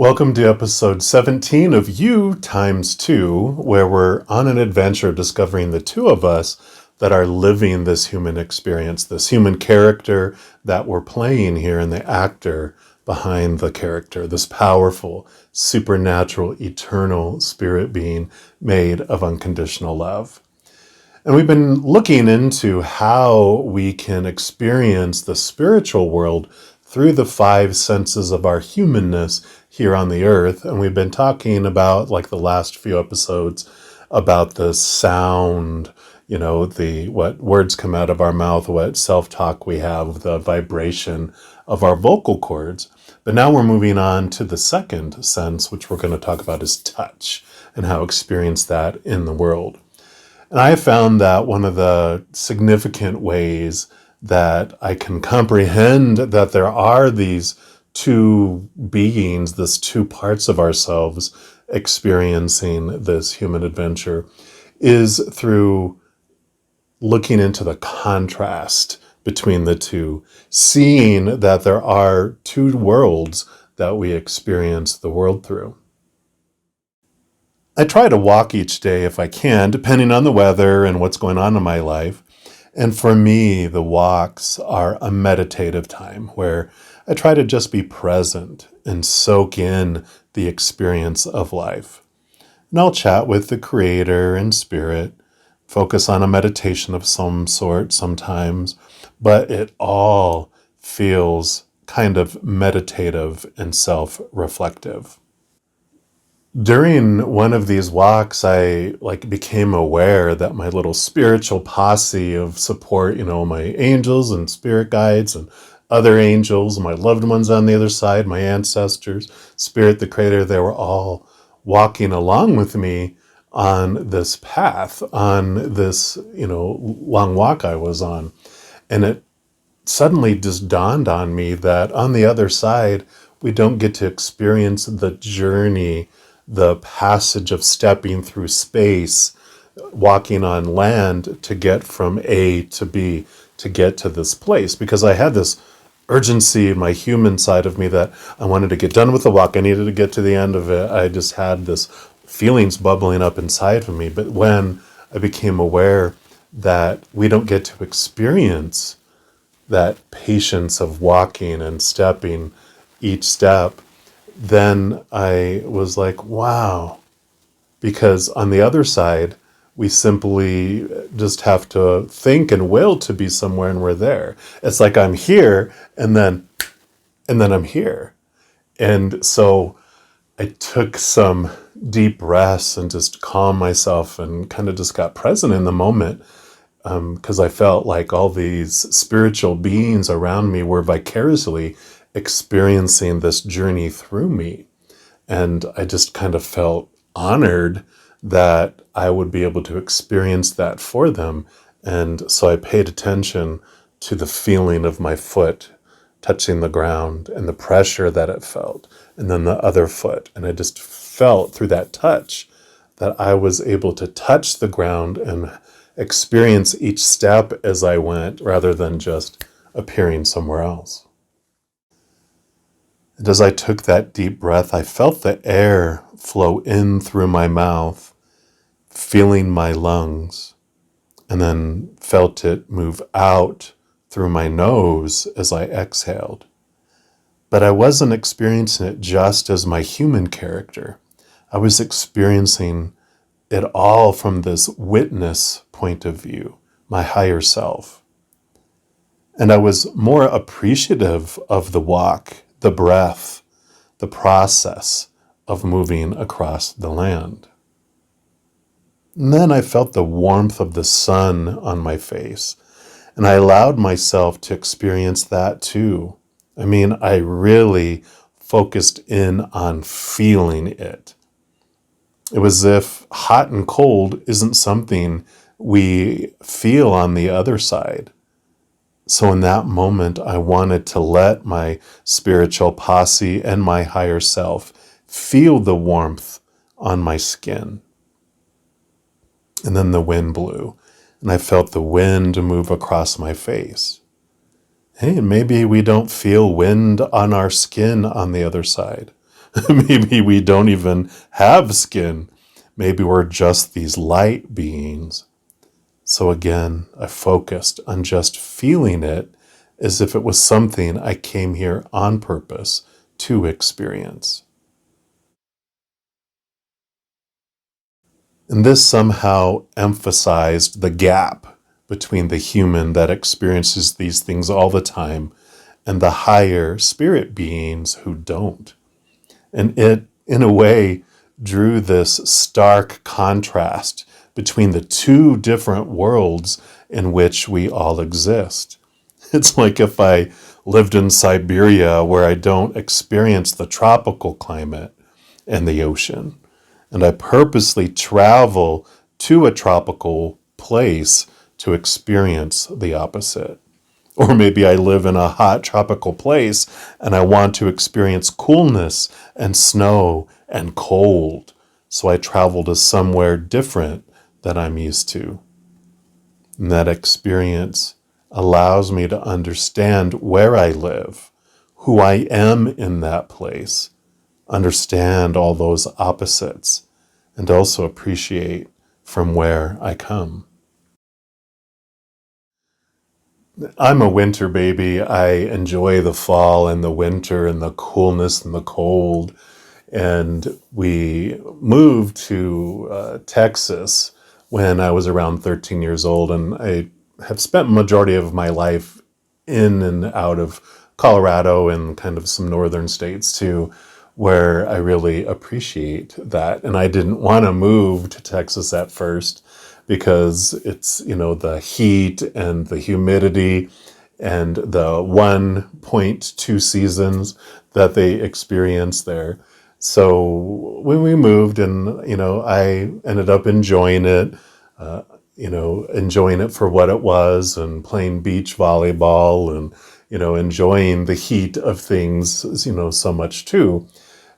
Welcome to episode 17 of YOUx2, where we're on an adventure discovering the two of us that are living this human experience, this human character that we're playing here, and the actor behind the character, this powerful, supernatural, eternal spirit being made of unconditional love. And we've been looking into how we can experience the spiritual world through the five senses of our humanness here on the earth. And we've been talking about, like the last few episodes, about the sound, what words come out of our mouth, what self-talk we have, the vibration of our vocal cords. But now we're moving on to the second sense, which we're going to talk about is touch and how to experience that in the world. And I have found that one of the significant ways that I can comprehend that there are these two beings, these two parts of ourselves experiencing this human adventure, is through looking into the contrast between the two, seeing that there are two worlds that we experience the world through. I try to walk each day if I can, depending on the weather and what's going on in my life. And for me, the walks are a meditative time where I try to just be present and soak in the experience of life. And I'll chat with the Creator and Spirit, focus on a meditation of some sort sometimes, but it all feels kind of meditative and self-reflective. During one of these walks, I became aware that my little spiritual posse of support, my angels and spirit guides and other angels, my loved ones on the other side, my ancestors, Spirit, the Creator, they were all walking along with me on this path, on this, long walk I was on. And it suddenly just dawned on me that on the other side, we don't get to experience the journey, the passage of stepping through space, walking on land to get from A to B, to get to this place. Because I had this urgency in my human side of me that I wanted to get done with the walk. I needed to get to the end of it. I just had this feelings bubbling up inside of me. But when I became aware that we don't get to experience that patience of walking and stepping each step, then I was like, wow, because on the other side, we simply just have to think and will to be somewhere and we're there. It's like I'm here and then I'm here. And so I took some deep breaths and just calmed myself and kind of just got present in the moment, because I felt like all these spiritual beings around me were vicariously experiencing this journey through me. And I just kind of felt honored that I would be able to experience that for them. And so I paid attention to the feeling of my foot touching the ground and the pressure that it felt, and then the other foot. And I just felt through that touch that I was able to touch the ground and experience each step as I went, rather than just appearing somewhere else. And as I took that deep breath, I felt the air flow in through my mouth, feeling my lungs, and then felt it move out through my nose as I exhaled. But I wasn't experiencing it just as my human character. I was experiencing it all from this witness point of view, my higher self. And I was more appreciative of the walk, the breath, the process of moving across the land. And then I felt the warmth of the sun on my face, and I allowed myself to experience that too. I mean, I really focused in on feeling it. It was as if hot and cold isn't something we feel on the other side. So in that moment, I wanted to let my spiritual posse and my higher self feel the warmth on my skin. And then the wind blew, and I felt the wind move across my face. Hey, maybe we don't feel wind on our skin on the other side, Maybe we don't even have skin. Maybe we're just these light beings. So again, I focused on just feeling it as if it was something I came here on purpose to experience. And this somehow emphasized the gap between the human that experiences these things all the time and the higher spirit beings who don't. And it, in a way, drew this stark contrast between the two different worlds in which we all exist. It's like if I lived in Siberia where I don't experience the tropical climate and the ocean, and I purposely travel to a tropical place to experience the opposite. Or maybe I live in a hot tropical place and I want to experience coolness and snow and cold. So I travel to somewhere different that I'm used to. And that experience allows me to understand where I live, who I am in that place, understand all those opposites, and also appreciate from where I come. I'm a winter baby. I enjoy the fall and the winter and the coolness and the cold. And we moved to Texas when I was around 13 years old. And I have spent majority of my life in and out of Colorado and kind of some northern states too, where I really appreciate that. And I didn't want to move to Texas at first because it's, the heat and the humidity and the 1.2 seasons that they experience there. So when we moved and, I ended up enjoying it, enjoying it for what it was and playing beach volleyball and, enjoying the heat of things, so much too.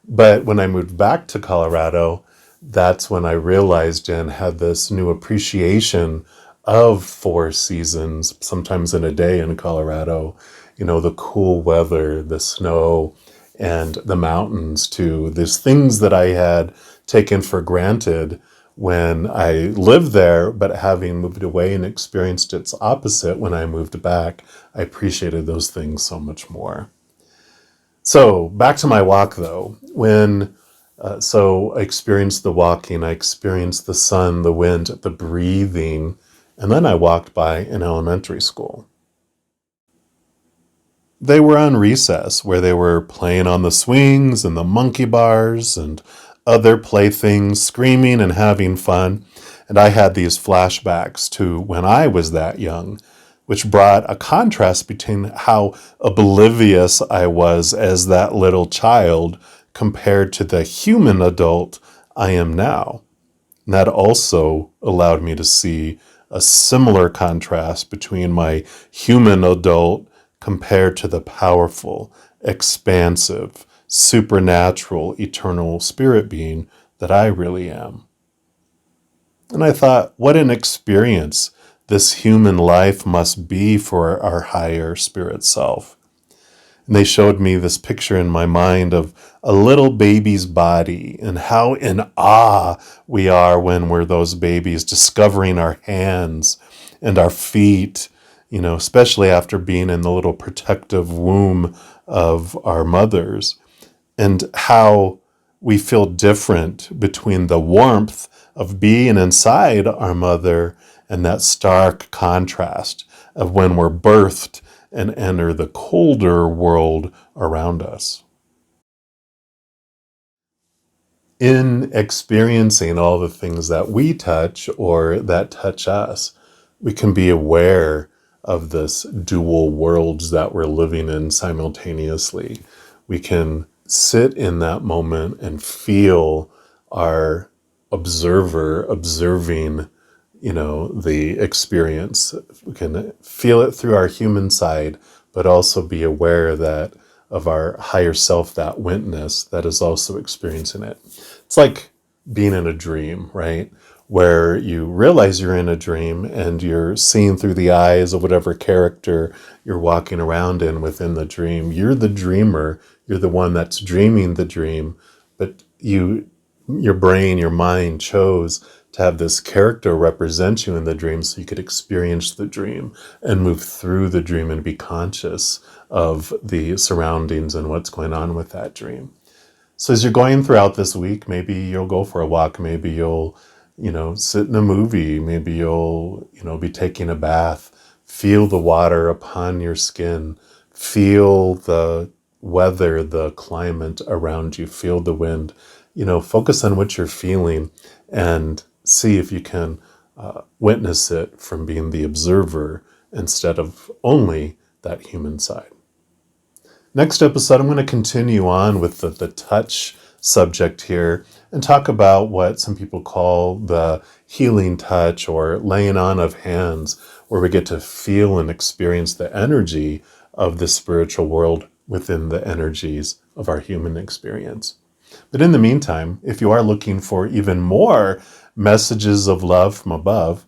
But when I moved back to Colorado, that's when I realized and had this new appreciation of four seasons, sometimes in a day in Colorado, the cool weather, the snow, and the mountains too. There's things that I had taken for granted when I lived there, but having moved away and experienced its opposite when I moved back, I appreciated those things so much more. So back to my walk though. So I experienced the walking, I experienced the sun, the wind, the breathing, and then I walked by an elementary school. They were on recess where they were playing on the swings and the monkey bars and other playthings, screaming and having fun. And I had these flashbacks to when I was that young, which brought a contrast between how oblivious I was as that little child compared to the human adult I am now. And that also allowed me to see a similar contrast between my human adult compared to the powerful, expansive, supernatural, eternal spirit being that I really am. And I thought, what an experience this human life must be for our higher spirit self. And they showed me this picture in my mind of a little baby's body and how in awe we are when we're those babies, discovering our hands and our feet, especially after being in the little protective womb of our mothers, and how we feel different between the warmth of being inside our mother and that stark contrast of when we're birthed and enter the colder world around us. In experiencing all the things that we touch or that touch us, we can be aware of this dual worlds that we're living in simultaneously. We can sit in that moment and feel our observer observing, the experience. We can feel it through our human side, but also be aware that of our higher self, that witness that is also experiencing it. It's like being in a dream, right? where you realize you're in a dream and you're seeing through the eyes of whatever character you're walking around in within the dream. You're the dreamer. You're the one that's dreaming the dream, but your brain, your mind chose to have this character represent you in the dream so you could experience the dream and move through the dream and be conscious of the surroundings and what's going on with that dream. So as you're going throughout this week, maybe you'll go for a walk, maybe you'll, sit in a movie, maybe you'll, be taking a bath, feel the water upon your skin, feel the weather, the climate around you, feel the wind, focus on what you're feeling and see if you can witness it from being the observer instead of only that human side. Next episode, I'm going to continue on with the touch subject here and talk about what some people call the healing touch or laying on of hands, where we get to feel and experience the energy of the spiritual world within the energies of our human experience. But in the meantime, if you are looking for even more messages of love from above,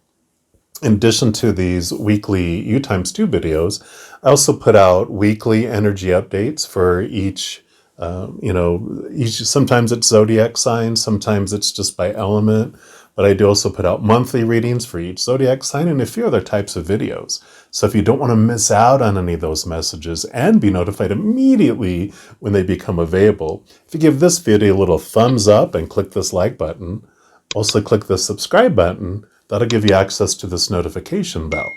in addition to these weekly YOUX2 videos, I also put out weekly energy updates for each, sometimes it's zodiac sign, sometimes it's just by element, but I do also put out monthly readings for each zodiac sign and a few other types of videos. So if you don't want to miss out on any of those messages and be notified immediately when they become available, if you give this video a little thumbs up and click this like button, also click the subscribe button, that'll give you access to this notification bell.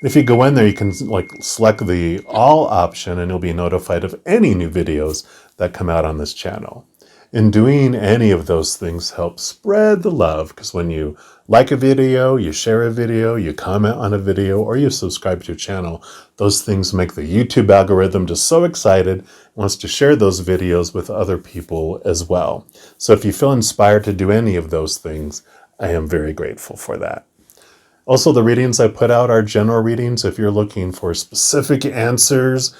And if you go in there, you can select the all option and you'll be notified of any new videos that come out on this channel. And doing any of those things helps spread the love, because when you like a video, you share a video, you comment on a video, or you subscribe to your channel, those things make the YouTube algorithm just so excited, wants to share those videos with other people as well. So if you feel inspired to do any of those things, I am very grateful for that. Also, the readings I put out are general readings. If you're looking for specific answers,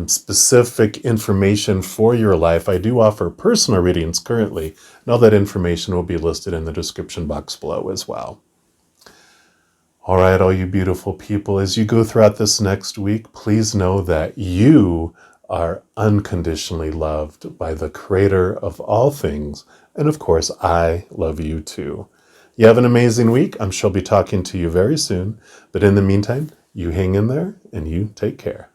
specific information for your life, I do offer personal readings currently. And all that information will be listed in the description box below as well. All right, all you beautiful people, as you go throughout this next week, please know that you are unconditionally loved by the Creator of all things. And of course, I love you too. You have an amazing week. I'm sure I'll be talking to you very soon. But in the meantime, you hang in there and you take care.